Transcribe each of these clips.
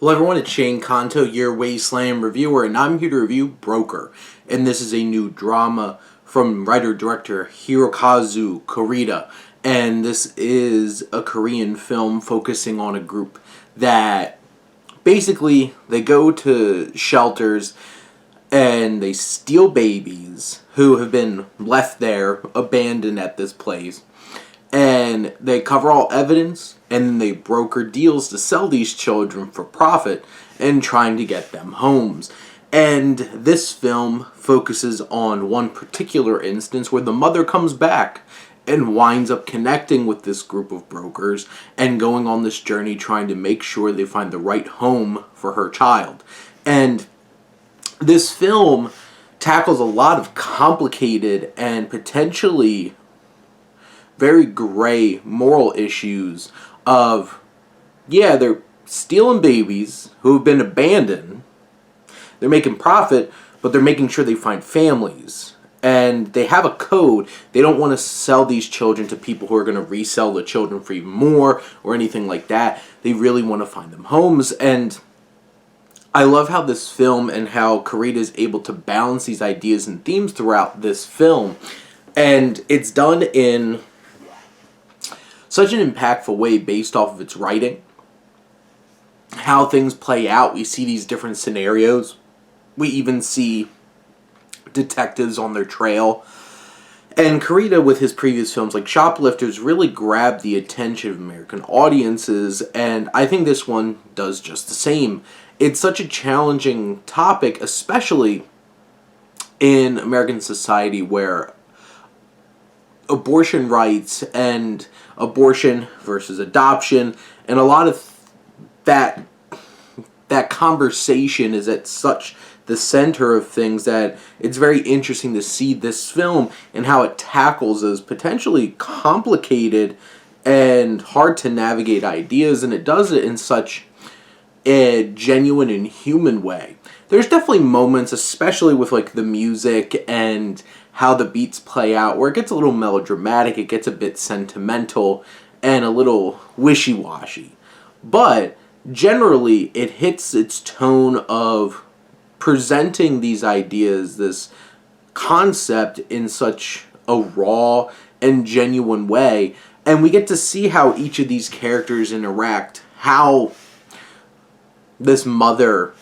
Hello everyone, it's Shane Kanto, your Wasteland reviewer, and I'm here to review Broker. And this is a new drama from writer-director Hirokazu Kurita. And this is a Korean film focusing on a group that basically they go to shelters and they steal babies who have been left there, abandoned at this place. And they cover all evidence, and then they broker deals to sell these children for profit and trying to get them homes. And this film focuses on one particular instance where the mother comes back and winds up connecting with this group of brokers and going on this journey trying to make sure they find the right home for her child. And this film tackles a lot of complicated and potentially very gray moral issues of, yeah, they're stealing babies who have been abandoned. They're making profit, but they're making sure they find families. And they have a code. They don't want to sell these children to people who are going to resell the children for even more or anything like that. They really want to find them homes. And I love how this film and how Kurita is able to balance these ideas and themes throughout this film. And it's done in such an impactful way based off of its writing. How things play out. We see these different scenarios. We even see detectives on their trail. And Kurita, with his previous films like Shoplifters, really grabbed the attention of American audiences, and I think this one does just the same. It's such a challenging topic, especially in American society where abortion rights and abortion versus adoption and a lot of that conversation is at such the center of things that it's very interesting to see this film and how it tackles those potentially complicated and hard to navigate ideas, and it does it in such a genuine and human way. There's definitely moments, especially with like the music and how the beats play out, where it gets a little melodramatic, it gets a bit sentimental, and a little wishy-washy. But generally, it hits its tone of presenting these ideas, this concept, in such a raw and genuine way. And we get to see how each of these characters interact, how this mother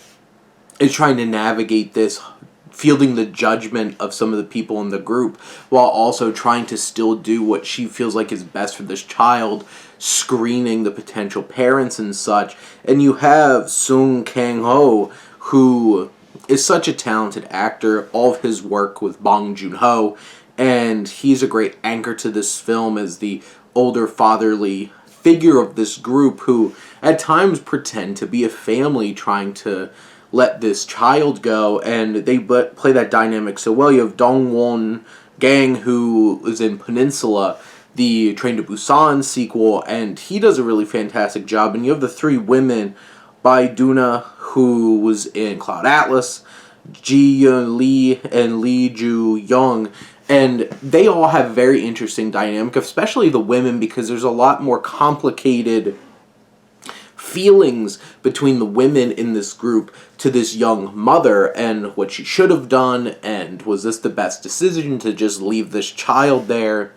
is trying to navigate this, fielding the judgment of some of the people in the group, while also trying to still do what she feels like is best for this child, screening the potential parents and such. And you have Sung Kang-ho, who is such a talented actor, all of his work with Bong Joon-ho, and he's a great anchor to this film as the older fatherly figure of this group who at times pretend to be a family trying to let this child go, and they play that dynamic so well. You have Dong-won Gang, who is in Peninsula, the Train to Busan sequel, and he does a really fantastic job. And you have the three women, Bai Duna, who was in Cloud Atlas, Ji Yeon Lee, and Lee Ju Young, and they all have a very interesting dynamic, especially the women, because there's a lot more complicated feelings between the women in this group to this young mother and what she should have done, and was this the best decision to just leave this child there.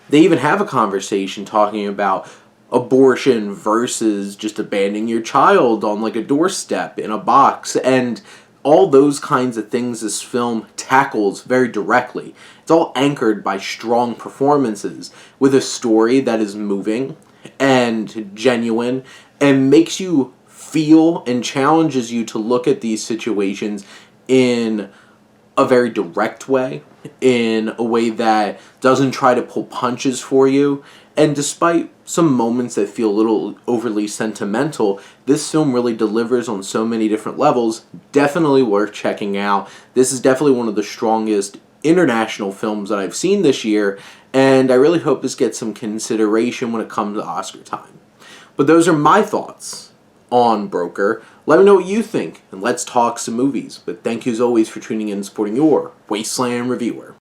They even have a conversation talking about abortion versus just abandoning your child on like a doorstep in a box, and all those kinds of things this film tackles very directly. It's all anchored by strong performances with a story that is moving and genuine and makes you feel and challenges you to look at these situations in a very direct way, in a way that doesn't try to pull punches for you. And despite some moments that feel a little overly sentimental, this film really delivers on so many different levels. Definitely worth checking out. This is definitely one of the strongest international films that I've seen this year, and I really hope this gets some consideration when it comes to Oscar time. But those are my thoughts on Broker. Let me know what you think, and let's talk some movies. But thank you as always for tuning in and supporting your Wasteland reviewer.